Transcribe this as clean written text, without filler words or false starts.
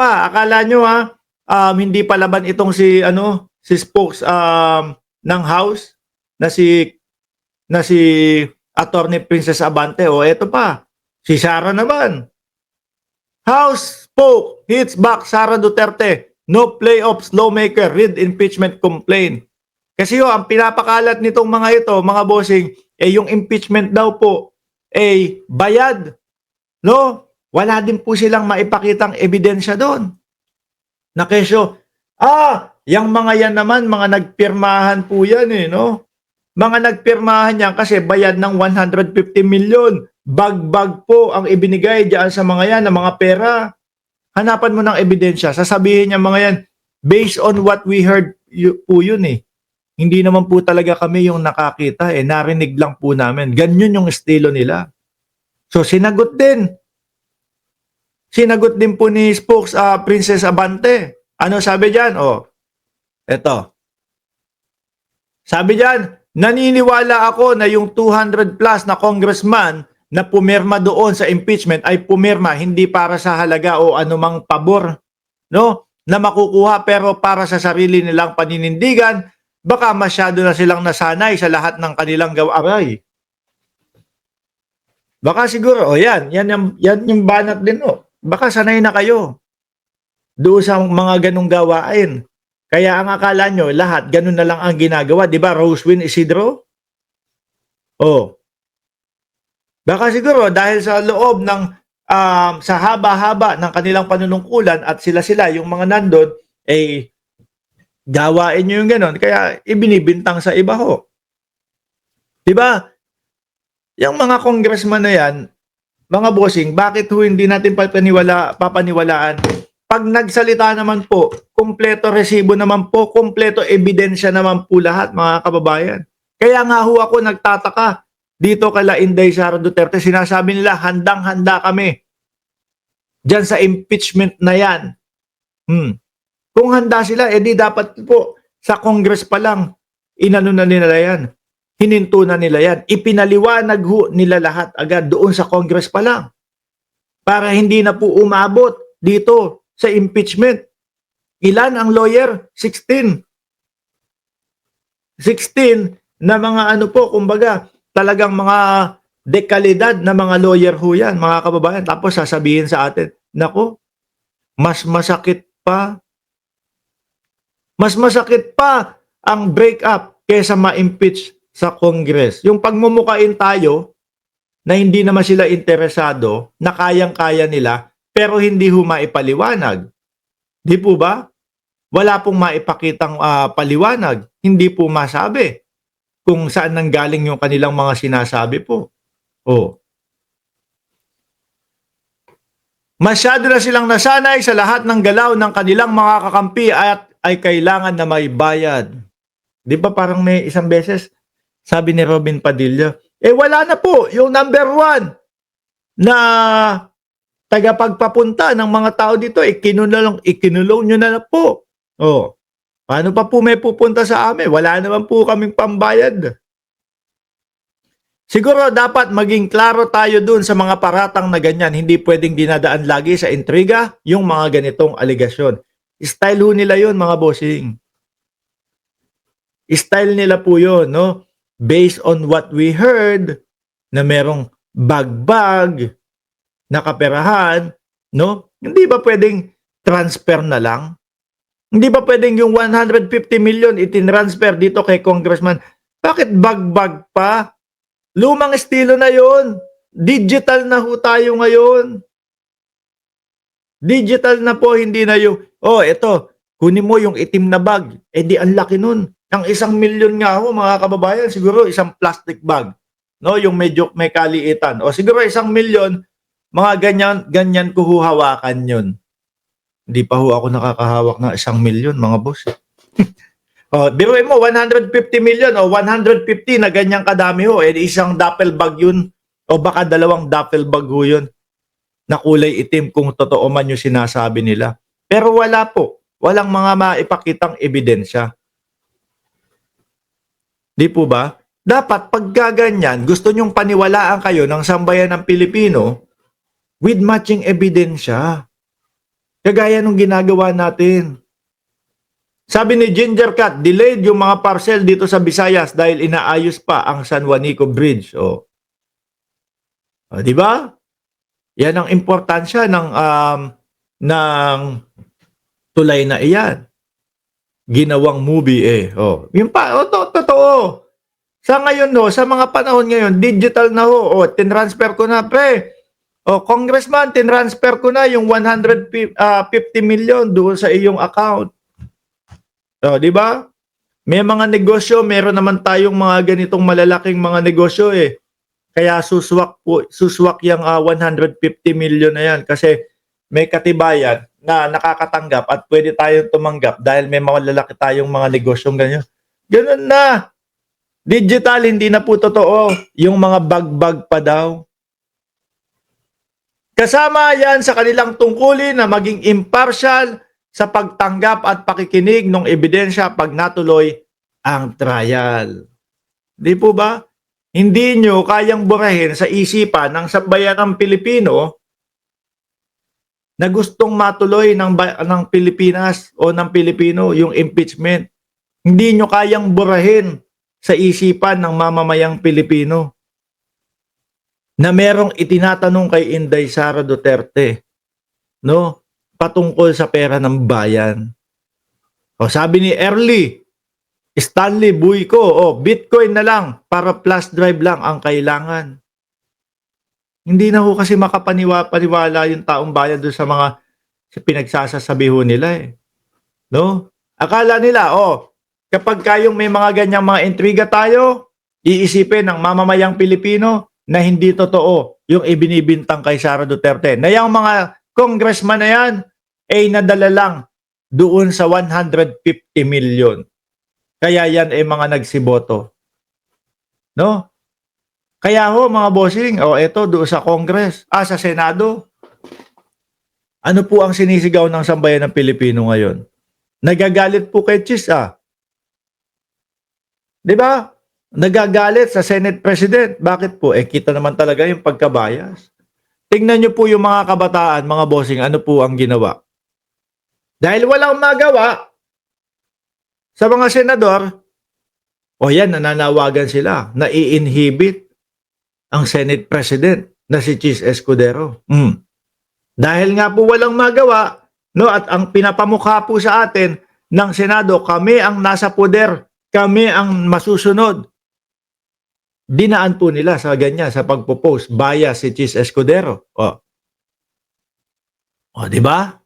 pa, akala nyo hindi pa laban itong si spokes ng House na si Attorney Princess Abante. O eto pa, si Sara naman. House spoke hits back Sara Duterte. No playoffs lawmaker read impeachment complaint. Kasi ang pinapakalat nitong mga ito, mga bossing, yung impeachment daw po bayad. No? Wala din po silang maipakitang ebidensya doon. Na kesyo, yung mga yan naman, mga nagpirmahan po yan no? Mga nagpirmahan yan kasi bayad ng 150 million. Bag-bag po ang ibinigay diyan sa mga yan, ng mga pera. Hanapan mo ng ebidensya. Sasabihin niya mga yan, based on what we heard po yun Hindi naman po talaga kami yung nakakita narinig lang po namin. Ganyan yung estilo nila. So sinagot din. Sinagot din po ni Spokes Princess Abante. Ano sabi diyan? Eto. Sabi diyan, naniniwala ako na yung 200 plus na congressman na pumirma doon sa impeachment ay pumirma hindi para sa halaga o anumang pabor, no? Na makukuha pero para sa sarili nilang paninindigan, baka masyado na silang nasanay sa lahat ng kanilang gawain. Baka siguro, yan yung banat din Baka sanay na kayo doon sa mga ganung gawain. Kaya ang akala nyo, lahat ganun na lang ang ginagawa. Di ba, Rosewin Isidro? Baka siguro dahil sa loob ng sa haba-haba ng kanilang panunungkulan at sila yung mga nandun, gawain nyo yung ganun. Kaya ibinibintang sa iba Di ba? Yung mga congressman na yan, mga bossing, bakit hindi natin papaniwalaan? Pag nagsalita naman po, kumpleto resibo naman po, kumpleto ebidensya naman po lahat, mga kababayan. Kaya nga ako nagtataka dito kala Inday Sara Duterte, sinasabi nila handang-handa kami diyan sa impeachment na yan. Kung handa sila, di dapat po sa Congress pa lang, inano na nila yan. Hininto na nila yan. Ipinaliwanag nila lahat agad doon sa Congress pa lang. Para hindi na po umabot dito sa impeachment. Ilan ang lawyer? 16. 16 na mga kumbaga, talagang mga dekalidad na mga lawyer yan, mga kababayan. Tapos sasabihin sa atin, nako, mas masakit pa ang breakup kaysa ma-impeach sa Congress. Yung pagmumukain tayo na hindi naman sila interesado, na kayang-kaya nila, pero hindi maipaliwanag. Di po ba? Wala pong maipakitang paliwanag. Hindi po masabi kung saan nanggaling yung kanilang mga sinasabi po. Masyado na silang nasanay sa lahat ng galaw ng kanilang mga kakampi at ay kailangan na may bayad. Di ba parang may isang beses, sabi ni Robin Padilla, wala na po yung number 1 na tagapagpapunta ng mga tao dito, ikinulong nyo na po. Paano pa po may pupunta sa amin? Wala naman po kaming pambayad. Siguro dapat maging klaro tayo dun sa mga paratang na ganyan. Hindi pwedeng dinadaan lagi sa intriga yung mga ganitong aligasyon. Style nila yun, mga bossing. Style nila po yun, no? Based on what we heard, na merong bag-bag, nakaperahan, no? Hindi ba pwedeng transfer na lang? Hindi ba pwedeng yung 150 million itinransfer dito kay Congressman? Bakit bag-bag pa? Lumang estilo na yon. Digital na ho tayo ngayon. Digital na po, hindi na yung, eto, kunin mo yung itim na bag. Di ang laki nun. Ang 1 million nga ho, mga kababayan, siguro isang plastic bag. No, yung medyo may kaliitan. Siguro 1 million, mga ganyan ko hawakan yun. Hindi pa ho ako nakakahawak ng 1 million, mga boss. Biruin mo, 150 million o 150 na ganyang kadami ho. Isang duffel bag yun. O baka 2 duffel bag ho yun. Na kulay itim kung totoo man yung sinasabi nila. Pero wala po. Walang mga maipakitang ebidensya. Di po ba? Dapat pag gaganyan, gusto nyong paniwalaan kayo ng sambayan ng Pilipino with matching ebidensya. Kagaya nung ginagawa natin. Sabi ni Ginger Cat, delayed yung mga parcel dito sa Visayas dahil inaayos pa ang San Juanico Bridge. Di ba? Yan ang importansya ng tulay na iyan. Ginawang movie Yun pa, totoo. Sa ngayon sa mga panahon ngayon, digital na tinransfer ko na pre. Congressman, tinransfer ko na yung 150 million doon sa iyong account. Di ba? May mga negosyo, meron naman tayong mga ganitong malalaking mga negosyo Kaya suswak yung 150 million na yan kasi may katibayan na nakakatanggap at pwede tayong tumanggap dahil may malalaki tayong mga negosyong ganyan. Ganun na. Digital, hindi na po totoo. Yung mga bag-bag pa daw. Kasama yan sa kanilang tungkulin na maging impartial sa pagtanggap at pakikinig ng ebidensya pag natuloy ang trial. Di po ba? Hindi nyo kayang burahin sa isipan ng sambayanang Pilipino na gustong matuloy ng Pilipinas o ng Pilipino yung impeachment. Hindi nyo kayang burahin sa isipan ng mamamayang Pilipino na merong itinatanong kay Inday Sara Duterte, patungkol sa pera ng bayan. Sabi ni Stanley Buyco, Bitcoin na lang para flash drive lang ang kailangan. Hindi na kasi makapaniwala yung taong bayan doon sa mga pinagsasasabi nila Akala nila, kapag kayong may mga ganyang mga intriga tayo, iisipin ng mamamayang Pilipino na hindi totoo yung ibinibintang kay Sara Duterte. Na yung mga congressman na yan ay nadala lang doon sa 150 million. Kaya yan ay mga nagsiboto. Kaya mga bossing, eto doon sa Congress, sa Senado. Ano po ang sinisigaw ng sambayan ng Pilipino ngayon? Nagagalit po kay Chis, Di ba? Nagagalit sa Senate President. Bakit po? Kita naman talaga yung pagkabayas. Tingnan nyo po yung mga kabataan, mga bossing, ano po ang ginawa. Dahil walang magawa sa mga senador, nananawagan sila na i-inhibit ang Senate President na si Chis Escudero. Dahil nga po walang magawa, at ang pinapamukha po sa atin ng Senado, kami ang nasa poder, kami ang masusunod. Dinaan po nila sa ganyan, sa pagpo-post, bias si Chis Escudero. Di ba?